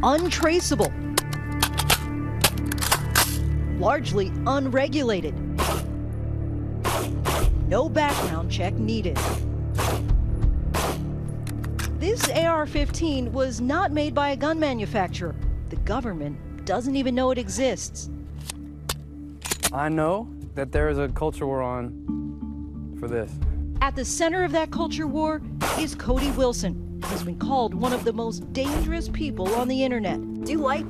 untraceable, largely unregulated, no background check needed. This AR-15 was not made by a gun manufacturer. The government doesn't even know it exists. I know that there is a culture war on for this. At the center of that culture war is Cody Wilson, who's been called one of the most dangerous people on the internet. Do you like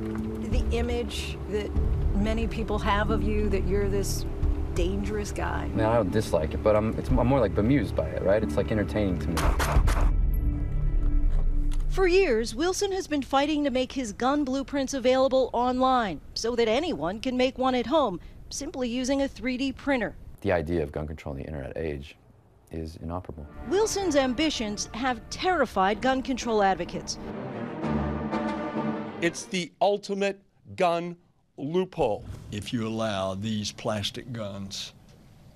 the image that many people have of you, that you're this dangerous guy? No, I don't dislike it, but I'm more like bemused by it, right? It's like entertaining to me. For years, Wilson has been fighting to make his gun blueprints available online so that anyone can make one at home simply using a 3D printer. The idea of gun control in the internet age is inoperable. Wilson's ambitions have terrified gun control advocates. It's the ultimate gun loophole. If you allow these plastic guns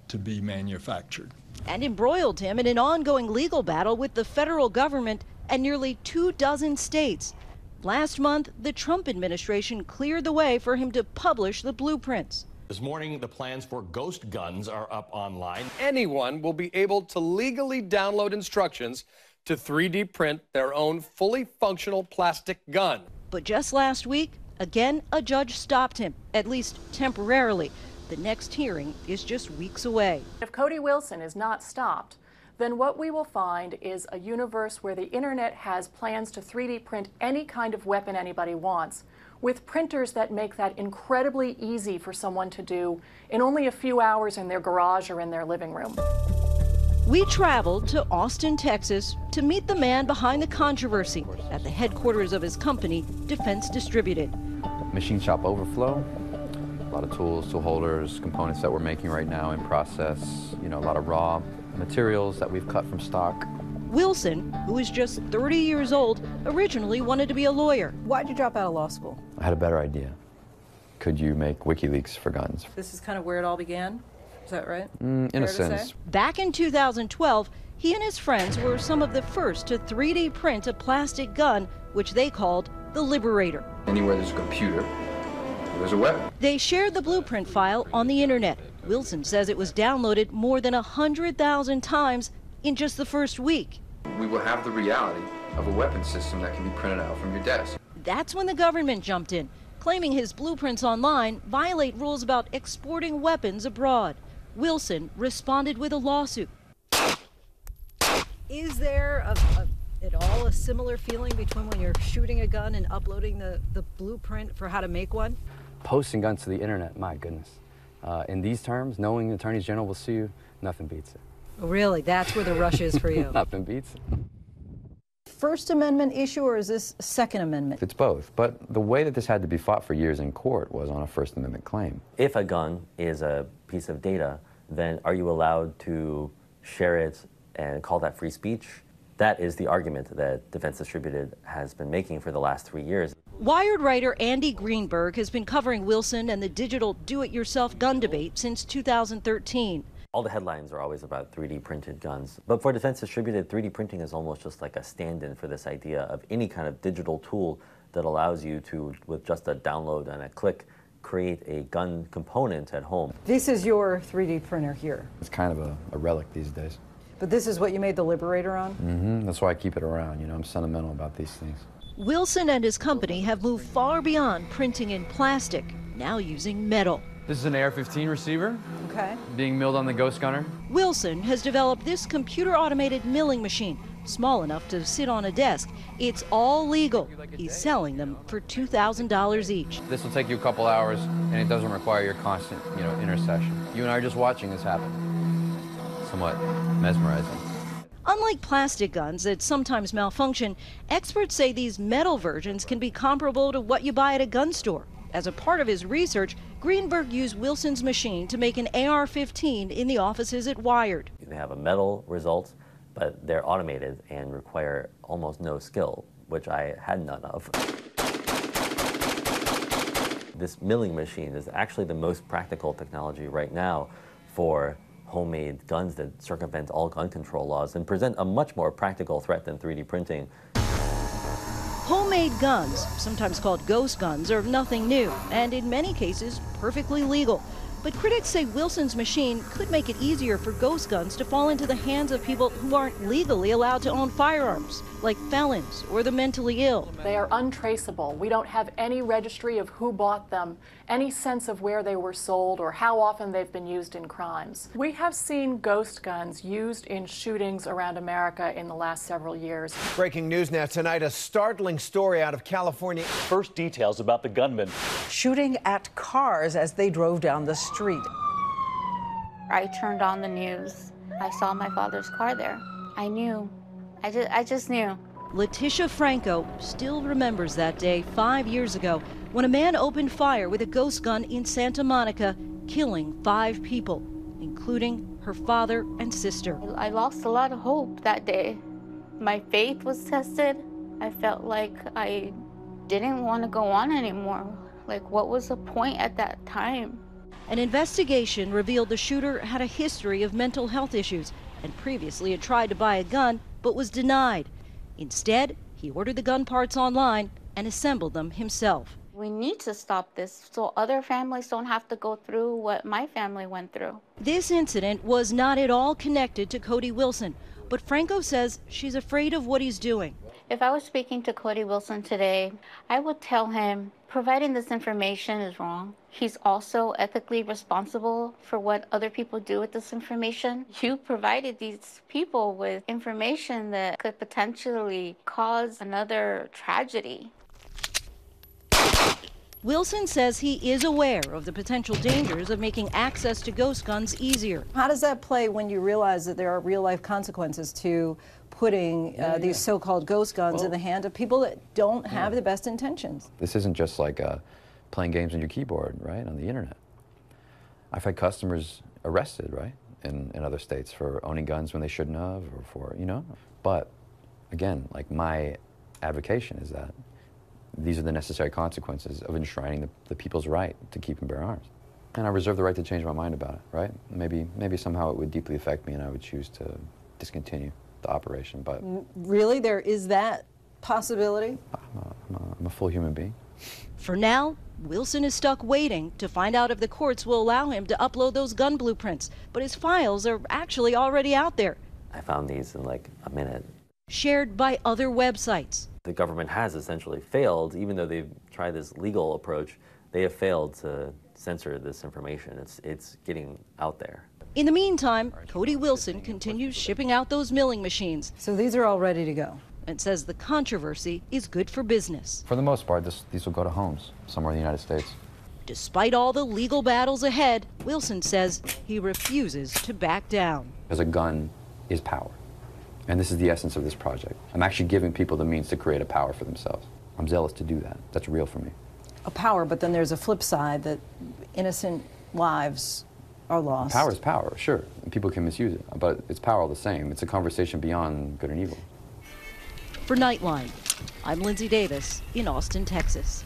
to be manufactured. And embroiled him in an ongoing legal battle with the federal government and nearly 24 states. Last month, the Trump administration cleared the way for him to publish the blueprints. This morning, the plans for ghost guns are up online. Anyone will be able to legally download instructions to 3D print their own fully functional plastic gun. But just last week, again, a judge stopped him, at least temporarily. The next hearing is just weeks away. If Cody Wilson is not stopped, then what we will find is a universe where the internet has plans to 3D print any kind of weapon anybody wants, with printers that make that incredibly easy for someone to do in only a few hours in their garage or in their living room. We traveled to Austin, Texas, to meet the man behind the controversy at the headquarters of his company, Defense Distributed. Machine shop overflow, a lot of tools, tool holders, components that we're making right now in process, a lot of raw materials that we've cut from stock. Wilson, who is just 30 years old, originally wanted to be a lawyer. Why'd you drop out of law school? I had a better idea. Could you make WikiLeaks for guns? This is kind of where it all began? Is that right? In a sense. Back in 2012, he and his friends were some of the first to 3D print a plastic gun, which they called the Liberator. Anywhere there's a computer, there's a weapon. They shared the blueprint file on the internet. Wilson says it was downloaded more than 100,000 times in just the first week. We will have the reality of a weapon system that can be printed out from your desk. That's when the government jumped in, claiming his blueprints online violate rules about exporting weapons abroad. Wilson responded with a lawsuit. Is there at all a similar feeling between when you're shooting a gun and uploading the blueprint for how to make one? Posting guns to the internet, my goodness. In these terms, knowing the Attorney General will sue you, nothing beats it. Really? That's where the rush is for you? Nothing beats it. First Amendment issue, or is this Second Amendment? It's both, but the way that this had to be fought for years in court was on a First Amendment claim. If a gun is a piece of data, then are you allowed to share it and call that free speech? That is the argument that Defense Distributed has been making for the last 3 years. Wired writer Andy Greenberg has been covering Wilson and the digital do-it-yourself gun debate since 2013. All the headlines are always about 3D printed guns. But for Defense Distributed, 3D printing is almost just like a stand-in for this idea of any kind of digital tool that allows you to, with just a download and a click, create a gun component at home. This is your 3D printer here. It's kind of a relic these days. But this is what you made the Liberator on? Mm-hmm. That's why I keep it around. I'm sentimental about these things. Wilson and his company have moved far beyond printing in plastic, now using metal. This is an AR-15 receiver. Okay. Being milled on the Ghost Gunner. Wilson has developed this computer-automated milling machine, small enough to sit on a desk. It's all legal. He's selling them for $2,000 each. This will take you a couple hours, and it doesn't require your constant, intercession. You and I are just watching this happen. Somewhat mesmerizing. Unlike plastic guns that sometimes malfunction, experts say these metal versions can be comparable to what you buy at a gun store. As a part of his research, Greenberg used Wilson's machine to make an AR-15 in the offices at Wired. They have a metal result, but they're automated and require almost no skill, which I had none of. This milling machine is actually the most practical technology right now for homemade guns that circumvent all gun control laws and present a much more practical threat than 3D printing. Homemade guns, sometimes called ghost guns, are nothing new and in many cases perfectly legal. But critics say Wilson's machine could make it easier for ghost guns to fall into the hands of people who aren't legally allowed to own firearms, like felons or the mentally ill. They are untraceable. We don't have any registry of who bought them, any sense of where they were sold or how often they've been used in crimes. We have seen ghost guns used in shootings around America in the last several years. Breaking news now tonight, a startling story out of California. First details about the gunman shooting at cars as they drove down the street. I turned on the news. I saw my father's car there. I knew. I just knew. Letitia Franco still remembers that day 5 years ago when a man opened fire with a ghost gun in Santa Monica, killing 5 people, including her father and sister. I lost a lot of hope that day. My faith was tested. I felt like I didn't want to go on anymore. Like, what was the point at that time? An investigation revealed the shooter had a history of mental health issues and previously had tried to buy a gun but was denied. Instead, he ordered the gun parts online and assembled them himself. We need to stop this so other families don't have to go through what my family went through. This incident was not at all connected to Cody Wilson, but Franco says she's afraid of what he's doing. If I was speaking to Cody Wilson today, I would tell him providing this information is wrong. He's also ethically responsible for what other people do with this information. You provided these people with information that could potentially cause another tragedy. Wilson says he is aware of the potential dangers of making access to ghost guns easier. How does that play when you realize that there are real-life consequences to putting these so-called ghost guns in the hand of people that don't have the best intentions? This isn't just like playing games on your keyboard, right, on the internet. I've had customers arrested, right, in other states for owning guns when they shouldn't have, or for, you know. But again, like, my advocation is that these are the necessary consequences of enshrining the people's right to keep and bear arms. And I reserve the right to change my mind about it, right? Maybe somehow it would deeply affect me and I would choose to discontinue the operation, but... Really? There is that possibility? I'm a full human being. For now, Wilson is stuck waiting to find out if the courts will allow him to upload those gun blueprints, but his files are actually already out there. I found these in like a minute. Shared by other websites. The government has essentially failed, even though they've tried this legal approach, they have failed to censor this information. It's getting out there. In the meantime, Cody Wilson continues shipping out those milling machines. So these are all ready to go. And says the controversy is good for business. For the most part, these will go to homes somewhere in the United States. Despite all the legal battles ahead, Wilson says he refuses to back down. Because a gun is power. And this is the essence of this project. I'm actually giving people the means to create a power for themselves. I'm zealous to do that. That's real for me. A power, but then there's a flip side that innocent lives are lost. Power is power, sure. And people can misuse it, but it's power all the same. It's a conversation beyond good and evil. For Nightline, I'm Lindsay Davis in Austin, Texas.